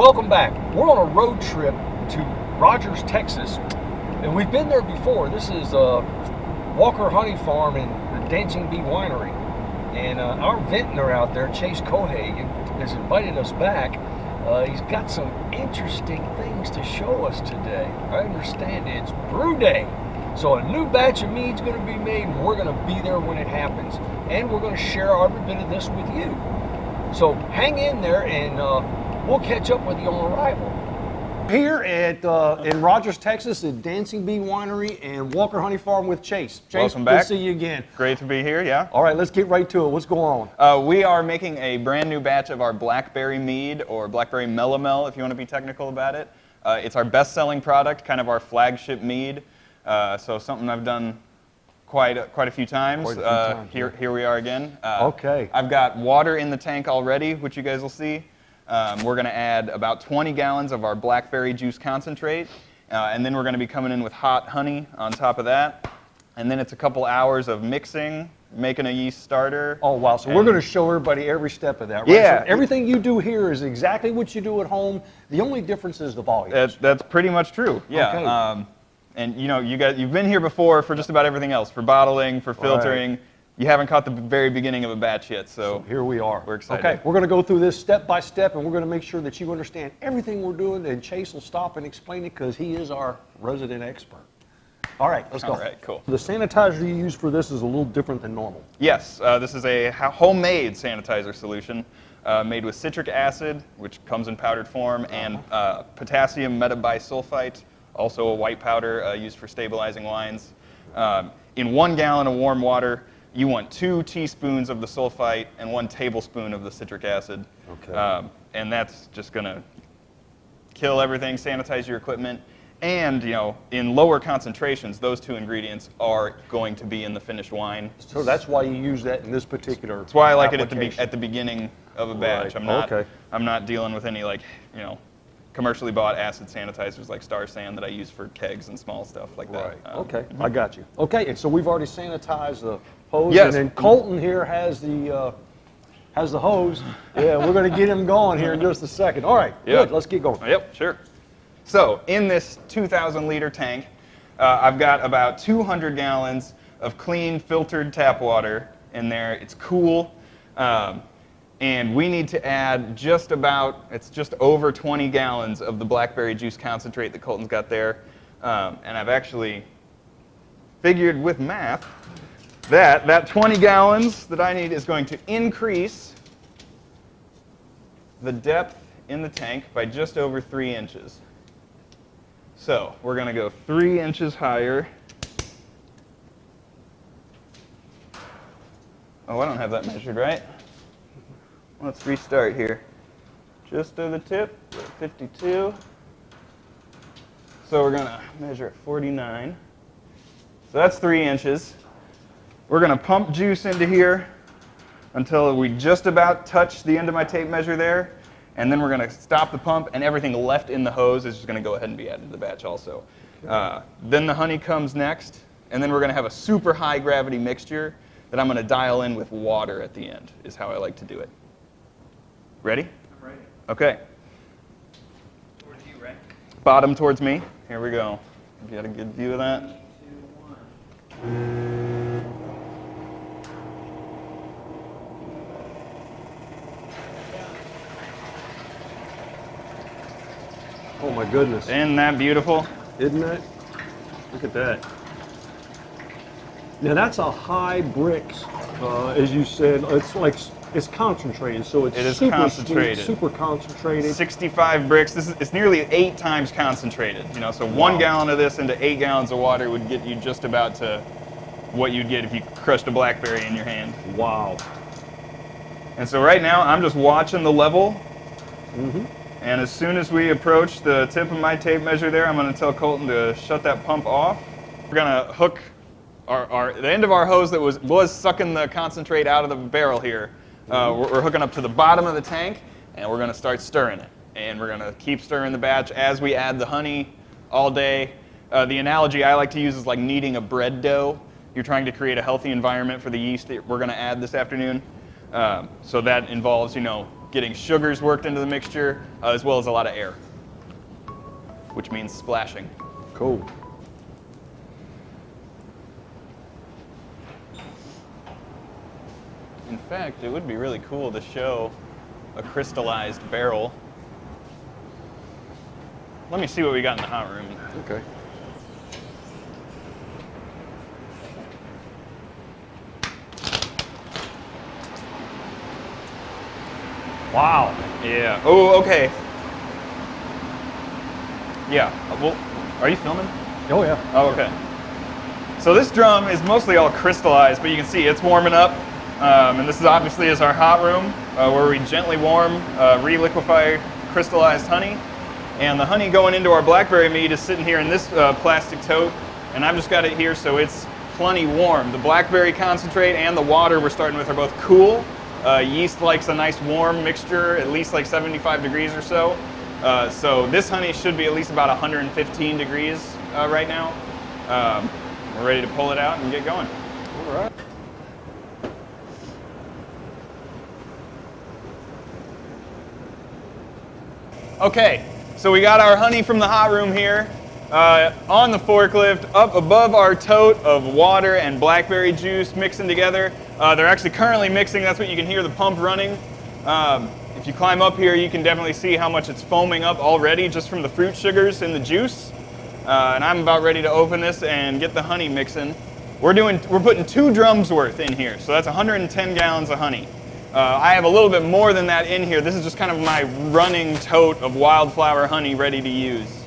Welcome back. We're on a road trip to Rogers, Texas, and we've been there before. This is Walker Honey Farm and the Dancing Bee Winery, and our vintner out there, Chase Cohagen, has invited us back. He's got some interesting things to show us today. I understand it's brew day, so a new batch of mead's going to be made, and we're going to be there when it happens, and we're going to share every bit of this with you. So hang in there, and we'll catch up with you on arrival. Here at in Rogers, Texas, at Dancing Bee Winery and Walker Honey Farm with Chase. Chase, welcome back. Good to see you again. Great to be here, yeah. All right, let's get right to it. What's going on? We are making a brand new batch of our Blackberry Mead, or Blackberry Melomel, if you want to be technical about it. It's our best-selling product, kind of our flagship mead. So something I've done quite a few times. Here we are again. Okay. I've got water in the tank already, which you guys will see. We're going to add about 20 gallons of our blackberry juice concentrate, and then we're going to be coming in with hot honey on top of that. And then it's a couple hours of mixing, making a yeast starter. Oh, wow. So we're going to show everybody every step of that, right? Yeah. So everything you do here is exactly what you do at home. The only difference is the volume. That's pretty much true, yeah. Okay. And you know, you've been here before for just about everything else, for bottling, for filtering. Right. You haven't caught the very beginning of a batch yet, so here we are. We're excited. Okay, we're going to go through this step by step, and we're going to make sure that you understand everything we're doing, and Chase will stop and explain it because he is our resident expert. All right, let's go. All right, cool. The sanitizer you use for this is a little different than normal. Yes, this is a homemade sanitizer solution made with citric acid, which comes in powdered form, and potassium metabisulfite, also a white powder used for stabilizing wines. In 1 gallon of warm water, you want 2 teaspoons of the sulfite and 1 tablespoon of the citric acid. Okay. And that's just going to kill everything, sanitize your equipment. And, you know, in lower concentrations, those 2 ingredients are going to be in the finished wine. So that's why you use that in this particular That's why I like it at the beginning of a batch. Right. I'm not dealing with any, like, you know, commercially bought acid sanitizers like Star San that I use for kegs and small stuff like that. Right. Okay, I got you. Okay, and so we've already sanitized the hose, yes. And then Colton here has the hose. Yeah, we're going to get him going here in just a second. All right, good. Let's get going. Yep, sure. So in this 2,000-liter tank, I've got about 200 gallons of clean, filtered tap water in there. It's cool. And we need to add just over 20 gallons of the blackberry juice concentrate that Colton's got there. And I've actually figured with math that 20 gallons that I need is going to increase the depth in the tank by just over 3 inches. So we're going to go 3 inches higher. Oh, I don't have that measured, right? Let's restart here. Just to the tip, 52. So we're going to measure at 49. So that's 3 inches. We're going to pump juice into here until we just about touch the end of my tape measure there. And then we're going to stop the pump, and everything left in the hose is just going to go ahead and be added to the batch also. Then the honey comes next, and then we're going to have a super high gravity mixture that I'm going to dial in with water at the end, is how I like to do it. Ready? I'm ready. Okay. Towards you, right? Bottom towards me. Here we go. You got a good view of that? 3, 2, 1. Oh my goodness. Isn't that beautiful? Isn't it? Look at that. Now that's a high bricks, as you said. It's concentrated, so it's super concentrated. Sweet, super concentrated. 65 bricks. It's nearly 8 times concentrated. You know, so 1 gallon of this into 8 gallons of water would get you just about to what you'd get if you crushed a blackberry in your hand. Wow. And so right now I'm just watching the level. Mm-hmm. And as soon as we approach the tip of my tape measure there, I'm going to tell Colton to shut that pump off. We're going to hook the end of our hose that was sucking the concentrate out of the barrel here. We're hooking up to the bottom of the tank, and we're going to start stirring it. And we're going to keep stirring the batch as we add the honey all day. The analogy I like to use is like kneading a bread dough. You're trying to create a healthy environment for the yeast that we're going to add this afternoon. So that involves, you know, getting sugars worked into the mixture, as well as a lot of air, which means splashing. Cool. In fact, it would be really cool to show a crystallized barrel. Let me see what we got in the hot room. Okay. Wow. Yeah. Oh, okay. Yeah. Well, are you filming? Oh yeah. Oh, okay. So this drum is mostly all crystallized, but you can see it's warming up. And this is obviously is our hot room, where we gently warm re-liquefy crystallized honey. And the honey going into our blackberry mead is sitting here in this plastic tote, and I've just got it here so it's plenty warm. The blackberry concentrate and the water we're starting with are both cool. Yeast likes a nice warm mixture, at least like 75 degrees or so. So this honey should be at least about 115 degrees right now. We're ready to pull it out and get going. All right. Okay, so we got our honey from the hot room here on the forklift up above our tote of water and blackberry juice mixing together. They're actually currently mixing. That's what you can hear the pump running. If you climb up here, you can definitely see how much it's foaming up already just from the fruit sugars in the juice. And I'm about ready to open this and get the honey mixing. We're putting 2 drums worth in here, so that's 110 gallons of honey. I have a little bit more than that in here. This is just kind of my running tote of wildflower honey ready to use.